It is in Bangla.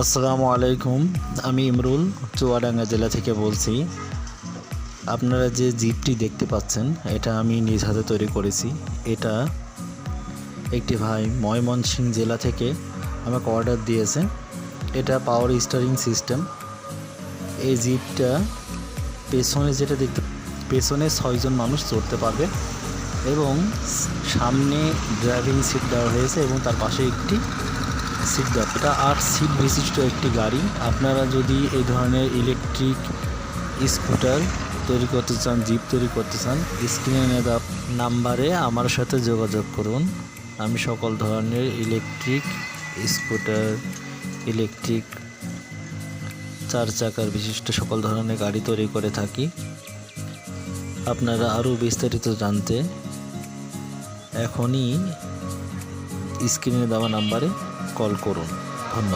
আসসালামু আলাইকুম। আমি ইমরুল চুয়াডাঙ্গা জেলা থেকে বলছি। আপনারা যে জিপটি দেখতে পাচ্ছেন এটা আমি নিজ হাতে তৈরি করেছি। এটা একটি ভাই ময়মনসিংহ জেলা থেকে আমাকে অর্ডার দিয়েছে। এটা পাওয়ার স্টিয়ারিং সিস্টেম। এই জিপটা পেছনে 6 জন মানুষ চড়তে পারবে এবং সামনে ড্রাইভিং সিট দেওয়া হয়েছে এবং তার পাশে একটি সিট দেওয়া। এটা 8 সিট বিশিষ্ট একটি গাড়ি। আপনারা যদি এই ধরনের ইলেকট্রিক স্কুটার তৈরি করতে চান, জিপ তৈরি করতে চান, স্ক্রিনে দেওয়া নাম্বারে আমার সাথে যোগাযোগ করুন। আমি সকল ধরনের ইলেকট্রিক স্কুটার, ইলেকট্রিক 4 চাকার বিশিষ্ট সকল ধরনের গাড়ি তৈরি করে থাকি। আপনারা আরও বিস্তারিত জানতে এখনই স্ক্রিনে দেওয়া নাম্বারে কল করুন।